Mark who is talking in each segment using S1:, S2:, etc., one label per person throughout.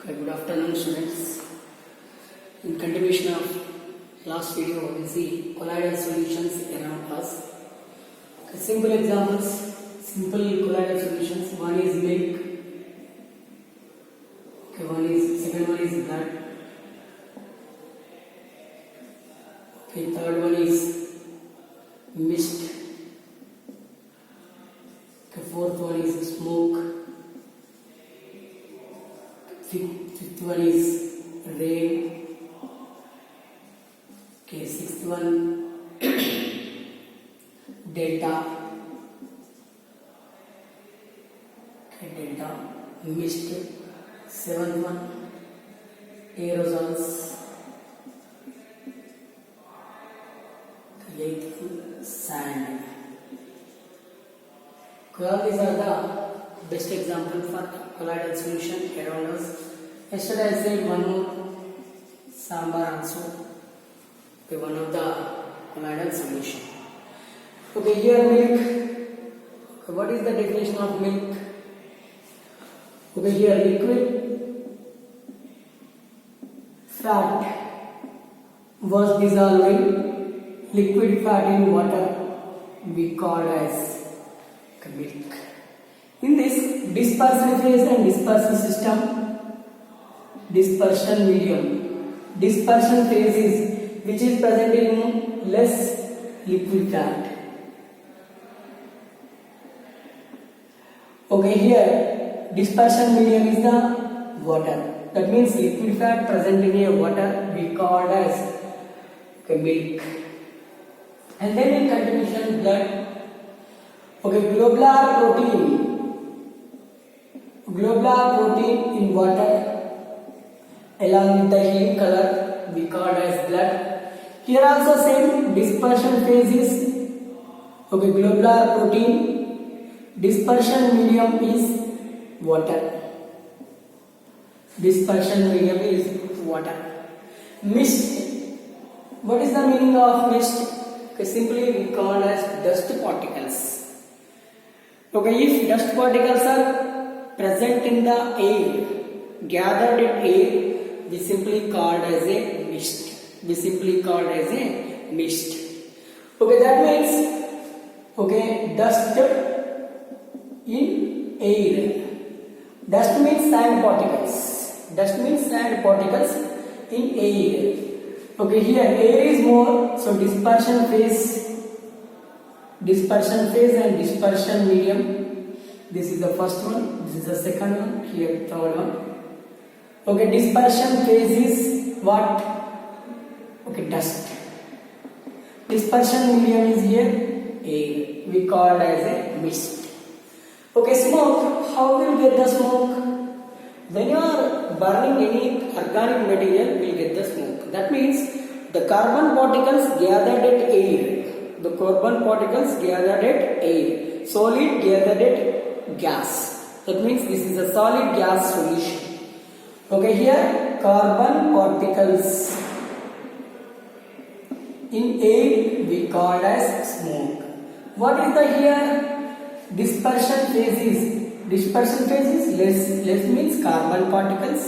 S1: Okay, good afternoon, students. In continuation of last video, we will see colloidal solutions around us. Okay, simple examples, simple colloidal solutions. One is milk. Okay, second one is blood. Okay, third one is mist. Okay, fourth one is smoke. Fifth one is rain. Okay, sixth one delta. Okay, delta mist. Seventh one aerosols. Eighth one sand. Okay, all these are the best example for colloidal solution around us. Yesterday I said one more sambar also. Okay, one of the colloidal solution. Okay, here milk. Okay, what is the definition of milk? Okay, here liquid fat was dissolving liquid fat in water we call as milk. In this dispersion phase and dispersion system, dispersion medium. Dispersion phase is which is present in less liquid fat. Okay, here dispersion medium is the water. That means liquid fat present in a water we called as milk. And then in continuation blood. Okay, globular protein in water along with the heme color we called as blood. Here also same dispersion phase is globular protein. Dispersion medium is water. Dispersion medium is water. Mist. What is the meaning of mist? Okay, simply we call as dust particles. Okay, if dust particles are present in the air, gathered in air, we simply called as a mist. We simply called as a mist. Okay, that means dust in air. Dust means sand particles. Dust means sand particles in air. Okay, here air is more, so dispersion phase and dispersion medium. This is the first one, this is the second one, here third one. Okay, dispersion phase is what? Okay, dust. Dispersion medium is here air. We call as a mist. Okay, smoke. How will get the smoke? When you are burning any organic material, we will get the smoke. That means the carbon particles gathered at air. The carbon particles gathered at air. Solid gathered at gas. That means this is a solid gas solution. Okay, here carbon particles in air we call as smoke. What is the here dispersion phase is? Dispersion phase is less means carbon particles.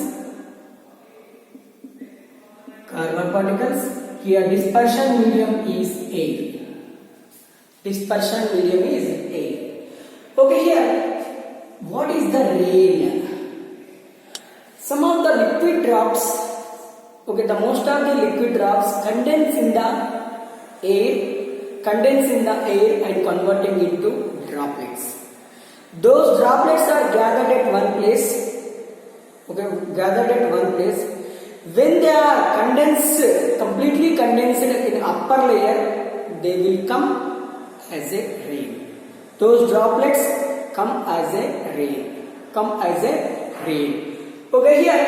S1: Carbon particles. Here dispersion medium is air. Dispersion medium is air. Okay, here what is the rain? Some of the liquid drops, the most of the liquid drops condense in the air and converting into droplets. Those droplets are gathered at one place. When they are completely condensed in upper layer, they will come as a rain. Those droplets come as a rain. Okay, here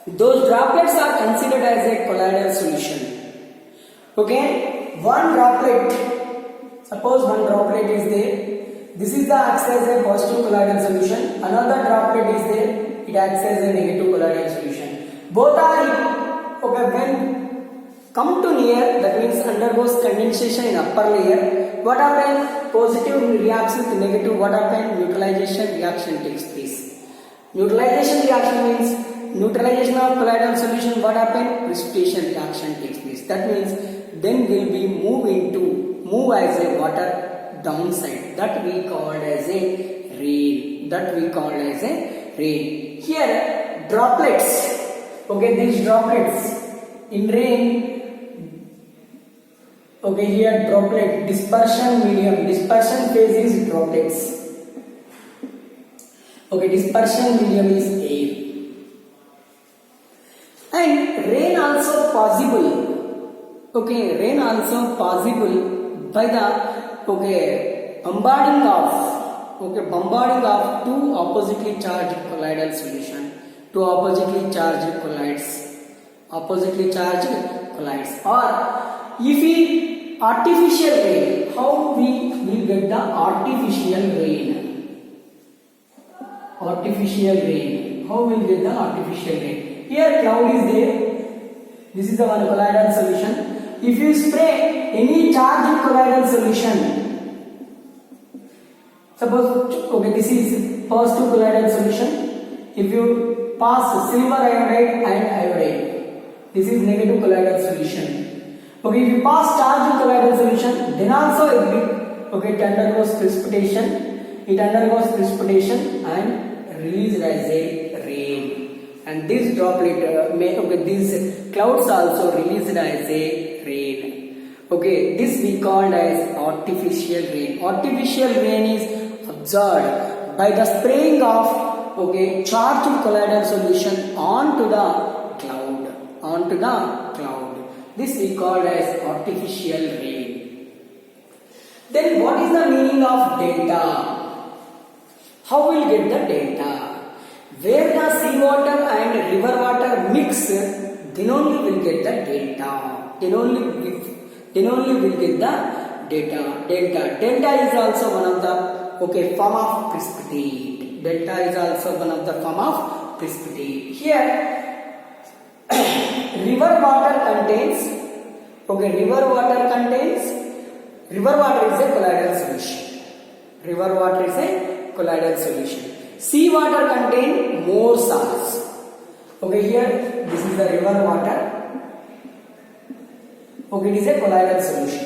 S1: those droplets are considered as a colloidal solution. Okay, suppose one droplet is there. This is the acts as a positive colloidal solution. Another droplet is there. It acts as a negative colloidal solution. Both are when come to near, that means undergoes condensation in upper layer. What happens? Positive reacts with negative. What happens? Neutralization reaction takes place. Neutralization reaction means neutralization of colloidal solution. What happen? Precipitation reaction takes place. That means then will be move as a water downside. That we called as a rain. That we called as a rain. Here droplets. Okay, these droplets in rain. Okay, here droplet dispersion medium. Dispersion phase is droplets. Okay, dispersion medium is air. And rain also possible. Okay, rain also possible by the bombarding of two oppositely charged colloidal solution. Two oppositely charged colloids. Or if we artificial rain, how we will get the artificial rain? Artificial rain. How will get the artificial rain? Here cloud is there. This is the one colloidal solution. If you spray any charged colloidal solution, suppose this is positive colloidal solution. If you pass silver iodide and iodide, this is negative colloidal solution. Okay, if you pass charged colloidal solution, then also it undergoes precipitation. It undergoes precipitation and released as a rain. And this droplet these clouds also released as a rain. Okay, this we called as artificial rain. Artificial rain is observed by the spraying of charged colloidal solution onto the cloud. This we called as artificial rain. Then what is the meaning of delta? How will get the delta? Where the seawater and river water mix, then only will get the delta. Then only will get the delta. Delta is also one of the form of precipitate. Delta is also one of the form of precipitate. Here river water is a colloidal solution. Sea water contain more salts. Okay, here this is the river water. Okay, it is a colloidal solution.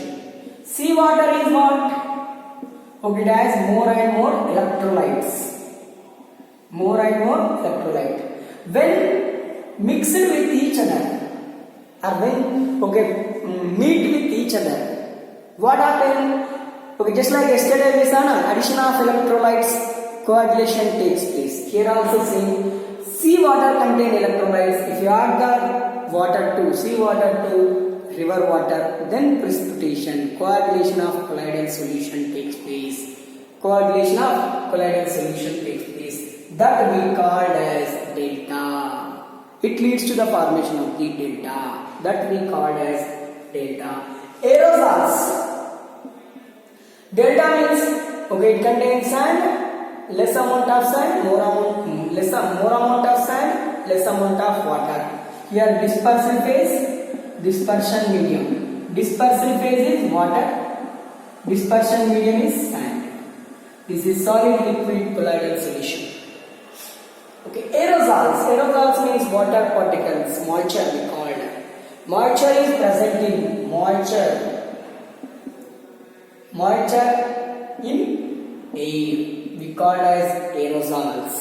S1: Sea water is what? Okay, it has more and more electrolytes. When mixed with each other, or when meet with each other, what happens? Okay, just like yesterday we saw, addition of electrolytes, coagulation takes place. Here also same. Sea water contain electrolytes. If you add the water to seawater to river water, then precipitation, coagulation of colloidal solution takes place. That we called as delta. It leads to the formation of the delta. That we called as delta. Aerosols. Delta means it contains sand, less amount of sand, more amount of sand, less amount of water. Here dispersive phase, dispersion medium. Dispersive phase is water, dispersion medium is sand. This is solid liquid colloidal solution. Okay, aerosols means water particles, moisture we called. Moisture is present in air. We called as aerosols.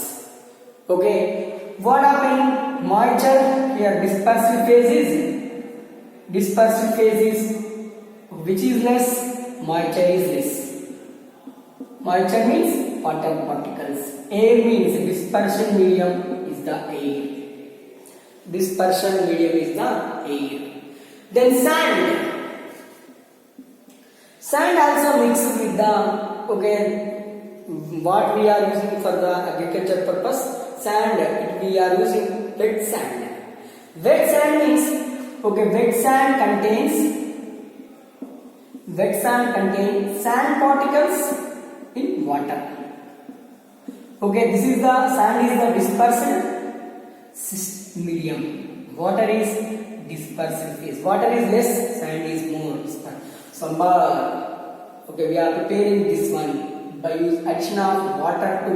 S1: Okay, what happened? Moisture here dispersive phase is which is less? Moisture is less. Moisture means water particles. Air means dispersion medium is the air. Then sand also mixed with the what we are using for the agriculture purpose. Sand, we are using wet sand. Wet sand means wet sand contains sand particles in water. Okay, this is the sand is the dispersed medium. Water is dispersive phase. Water is less, sand is more dispersed. We are preparing this one by use addition of water to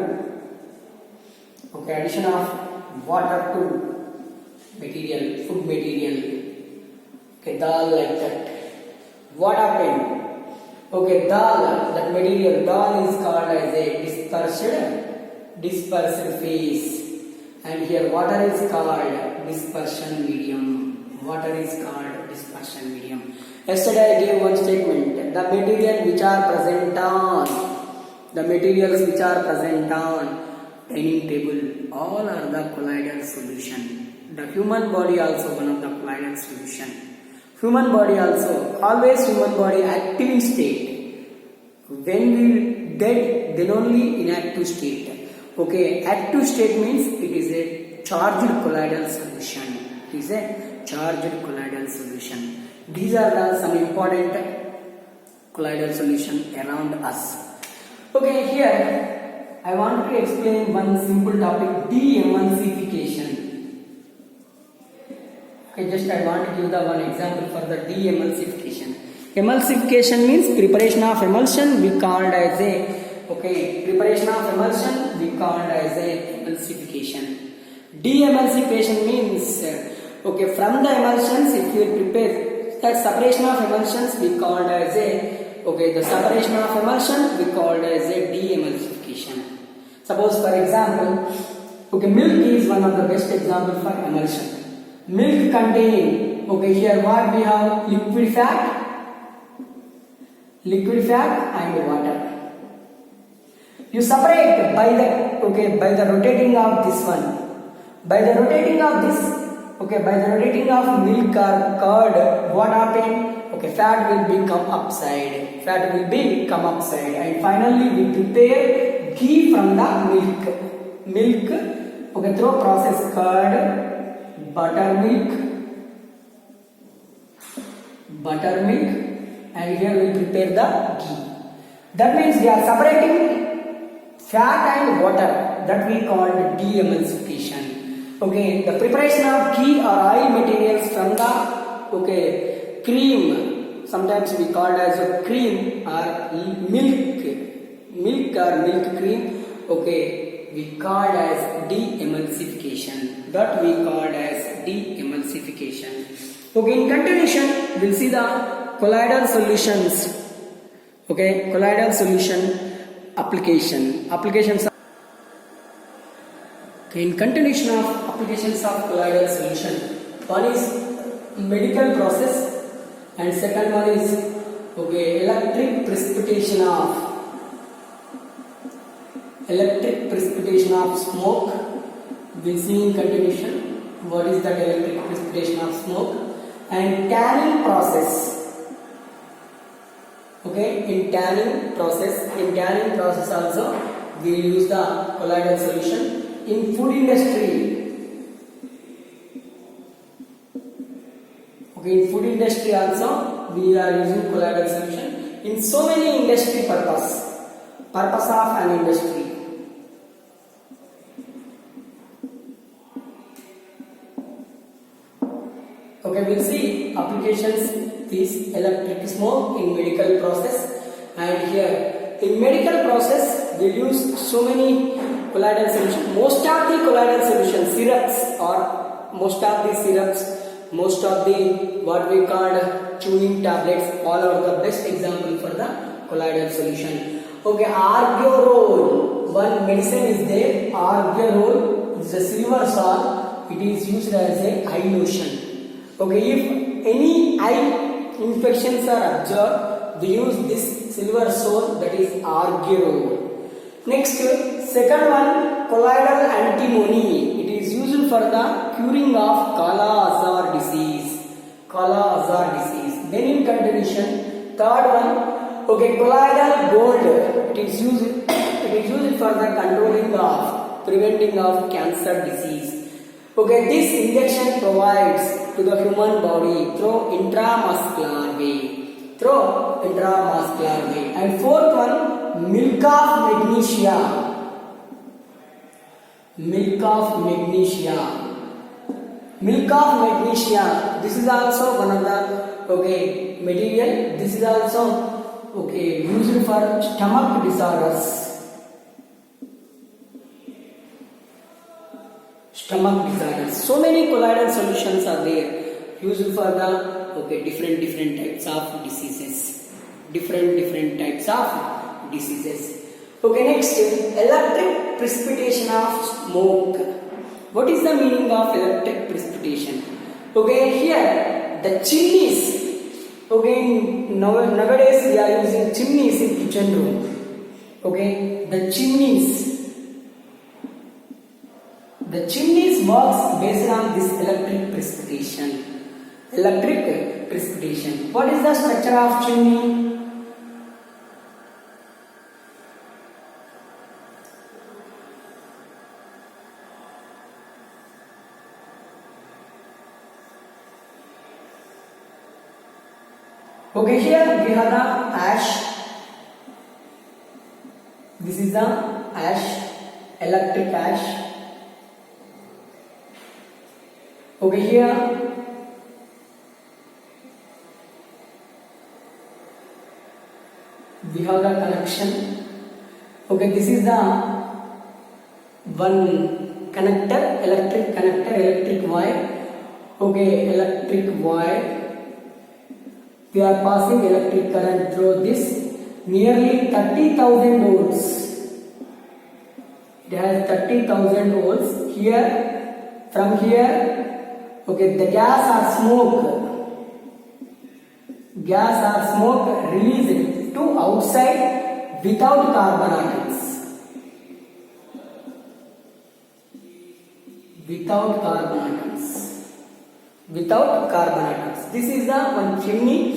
S1: Okay, addition of water to material, food material. Okay, dal like that. What happened? Okay, dal, that material, dal is called as a dispersed phase, and here water is called dispersion medium. Water is called dispersion medium. Yesterday I gave one statement. The materials which are present on dining table, all are the colloidal solution. The human body also one of the colloidal solution. Human body also, always human body active in state. When we dead, then only inactive state. Okay, active state means it is a charged colloidal solution. It is a charged colloidal solution. These are some important colloidal solution around us. Okay, here I want to explain one simple topic, de-emulsification. Okay, just I want to give the one example for the de-emulsification. Emulsification means preparation of emulsion, we called as a emulsification. De-emulsification means from the emulsions, if you prepare that separation of emulsions, we called as a the separation of emulsion we called as a de-emulsification. Suppose for example, milk is one of the best example for emulsion. Milk contain, here what we have, liquid fat and water. You separate by the rotating of this one. By the rotating of milk or curd, what happened? Fat will become upside. And finally we prepare ghee from the milk. Through process curd, buttermilk, and here we prepare the ghee. That means we are separating fat and water. That we called de-emulsification. The preparation of ghee or oil materials from the cream. Sometimes we called as a cream or milk cream. We called as de-emulsification. In continuation, we'll see the colloidal solutions. Colloidal solution applications. In continuation of applications of colloidal solution, one is medical process, and second one is electric precipitation of smoke. We'll see in continuation what is that electric precipitation of smoke, and tanning process. In tanning process also we use the colloidal solution. In food industry, also we are using colloidal solution in so many industry purpose of an industry. We'll see applications this electric smoke in medical process, and here in medical process we use so many colloidal solution. Most of the colloidal solution syrups, most of the what we called chewing tablets, all are the best example for the colloidal solution. Argiorol, one medicine is there. Argiorol is a silver salt. It is used as a eye lotion. If any eye infections are observed, we use this silver salt, that is Argiorol. Next, second one, colloidal antimony. It is used for the curing of Kala-Azar disease. Then in continuation, third one, colloidal gold. It is used for the preventing of cancer disease. This injection provides to the human body through intramuscular way. And fourth one, milk of magnesia. This is also one of the material. This is also used for stomach disorders. stomach disorders. So many colloidal solutions are there used for the different types of diseases. Different types of diseases. Okay, next, electric precipitation of smoke. What is the meaning of electric precipitation? Okay, here the chimneys. Okay, nowadays we are using chimneys in kitchen room. Okay, the chimneys works based on this electric precipitation. Electric precipitation. What is the structure of chimney? Okay, here we have the ash. This is the ash, electric ash. Okay, here we have the connection. Okay, this is the one connector, electric wire. Okay, electric wire. We are passing electric current through this, nearly 30,000 volts. It has 30,000 volts. Here, from here, okay, the gas or smoke released to outside without carbon atoms. Without carbon atoms. This is the one chimney.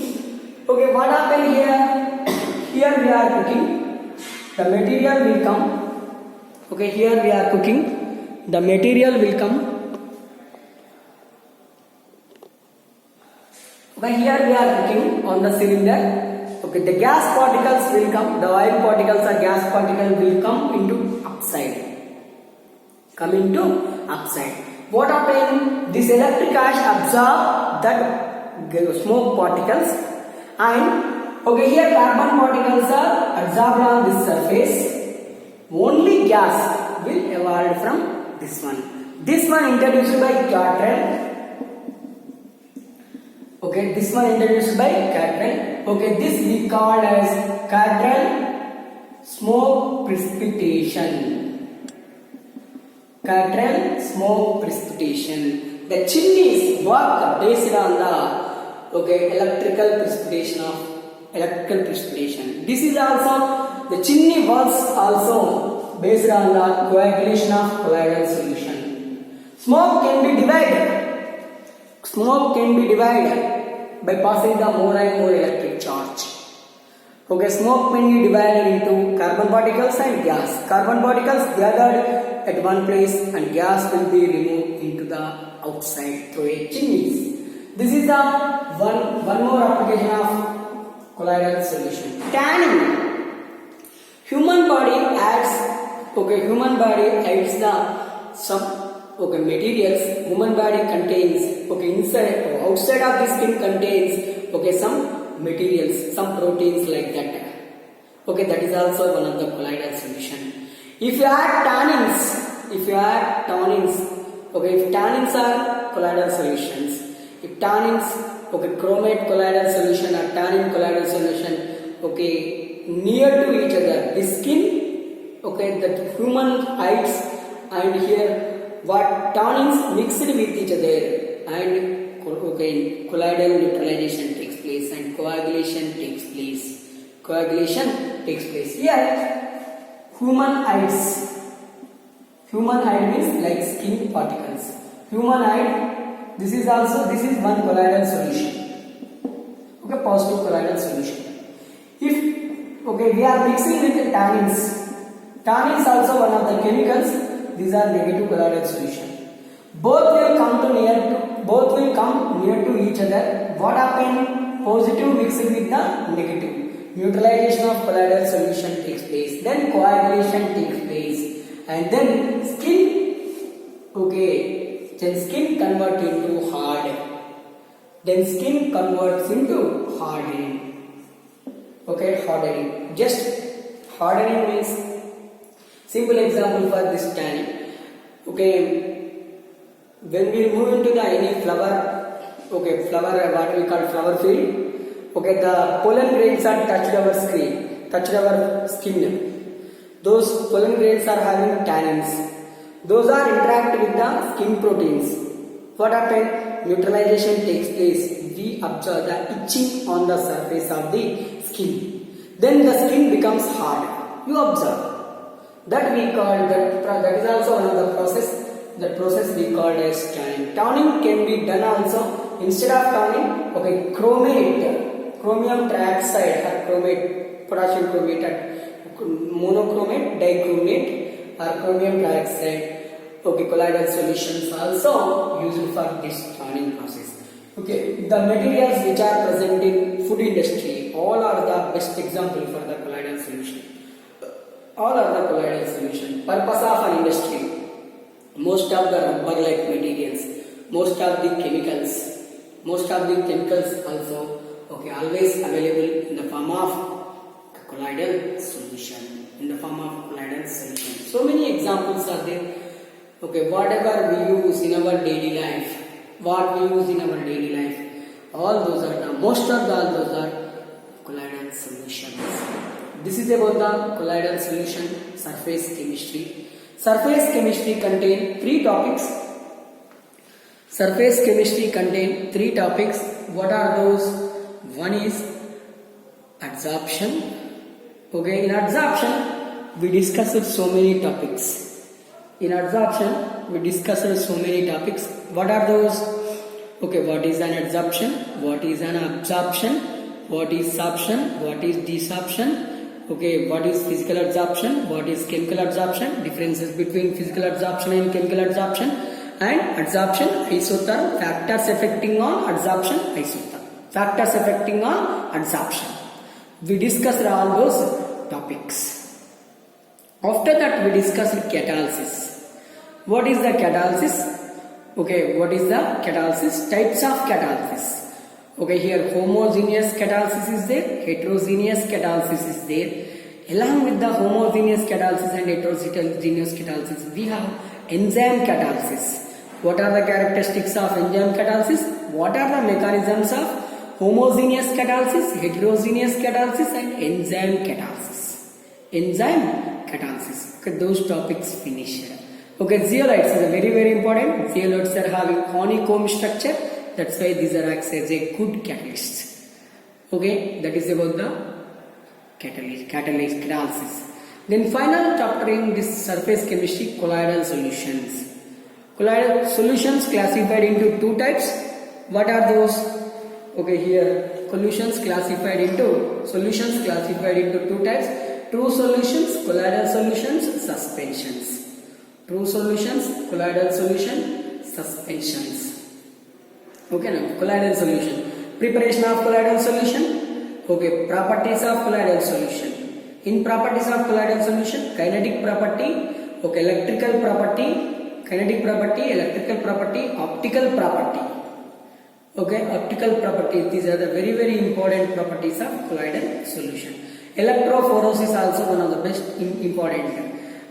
S1: Okay, what happened here? Here we are cooking. The material will come. Okay, here we are cooking. The material will come. Okay, here we are cooking on the cylinder. Okay, the gas particles will come. The oil particles or gas particle will come into upside. What happened? This electric ash absorb that smoke particles, and okay, here carbon particles are absorbed on this surface. Only gas will evolve from this one. This one introduced by Cartwright. Okay, this one introduced by Cartwright. Okay, this we call as Cartwright smoke precipitation. Cartwright smoke precipitation. The chimneys work based on the electrical precipitation. This is also the chimney works also based on the coagulation of colloidal solution. Smoke can be divided by passing the more and more electric charge. Okay, smoke can be divided into carbon particles and gas. Carbon particles gathered at one place and gas will be removed into the outside through a chimneys. This is the one more application of colloidal solution. Tanning. Human body adds the some materials. Human body contains inside or outside of the skin contains some materials, some proteins like that. Okay, that is also one of the colloidal solution. If you add tannins, if tannins are colloidal solutions, if tannins, chromate colloidal solution or tannin colloidal solution, near to each other, the skin, the human hides, and here what tannins mixed with each other, and colloidal neutralization takes place and coagulation takes place. Here, human hides. Human hide means like skin particles. Human hide. This is one colloidal solution. Okay, positive colloidal solution. If we are mixing with tannins. Tannins also one of the chemicals. These are negative colloidal solution. Both will come near to each other. What happened? Positive mixed with the negative. Neutralization of colloidal solution takes place. Then coagulation takes place, and then skin converts into hard. Then skin converts into hardening. Hardening. Just hardening means simple example for this tanning. when we move into the any flower, okay, flower, what we call flower field, okay, the pollen grains are touched our skin. Those pollen grains are having tannins. Those are interact with the skin proteins. What happens? Neutralization takes place. We observe the itching on the surface of the skin. Then the skin becomes hard. You observe. That we call that is also one of the process. That process we call as tanning. Tanning can be done also instead of tanning. Okay, chromate, chromium trioxide or chromate, potassium chromate, monochromate, dichromate or chromium trioxide. Okay, colloidal solutions also used for this tanning process. Okay, the materials which are present in food industry, all are the best example for the colloidal solution. All are the colloidal solution. Purpose of an industry. Most of the rubber-like materials, most of the chemicals also, okay, always available in the form of colloidal solution. So many examples are there. Okay, whatever we use in our daily life, all those are those are colloidal solutions. This is about the colloidal solution, surface chemistry. Surface chemistry contain three topics. What are those? One is adsorption. Okay, in adsorption we discussed so many topics. What are those? Okay, what is an adsorption? What is an absorption? What is sorption? What is desorption? Okay, what is physical adsorption? What is chemical adsorption? Differences between physical adsorption and chemical adsorption. And adsorption, isotherm, factors affecting on adsorption, We discussed all those topics. After that, we discussed catalysis. What is the catalysis? Okay, what is the catalysis? Types of catalysis. Okay, here homogeneous catalysis is there, heterogeneous catalysis is there. Along with the homogeneous catalysis and heterogeneous catalysis, we have enzyme catalysis. What are the characteristics of enzyme catalysis? What are the mechanisms of homogeneous catalysis, heterogeneous catalysis and enzyme catalysis? Okay, those topics finished. Okay, zeolites is very, very important. Zeolites are having honeycomb structure. That's why these are acts as a good catalyst. Okay, that is about the catalysis. Then final chapter in this surface chemistry, colloidal solutions. Colloidal solutions classified into two types. What are those? Okay, here solutions classified into two types. True solutions, colloidal solutions, suspensions. True solutions, colloidal solution, suspensions. Okay, now colloidal solution. Preparation of colloidal solution. Okay, properties of colloidal solution. In properties of colloidal solution, kinetic property, okay, electrical property, optical property. Okay, optical properties. These are the very, very important properties of colloidal solution. Electrophoresis also one of the best important.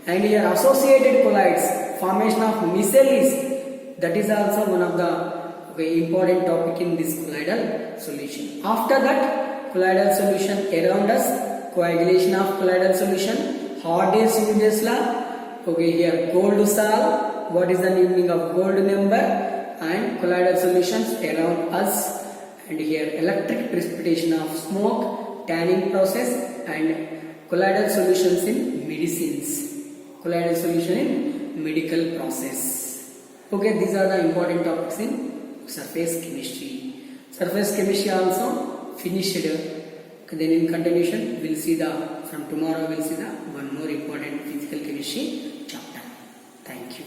S1: And here associated colloids, formation of micelles, that is also one of the important topic in this colloidal solution. After that, colloidal solution around us, coagulation of colloidal solution, Hardy-Sylvanus law. Okay, here gold sal, what is the meaning of gold number, and colloidal solutions around us. And here electric precipitation of smoke, tanning process, and colloidal solutions in medicines. Colloidal solution in medical process. Okay, these are the important topics in surface chemistry. Surface chemistry also finished. Okay, then in continuation, we'll see from tomorrow we'll see one more important physical chemistry chapter. Thank you.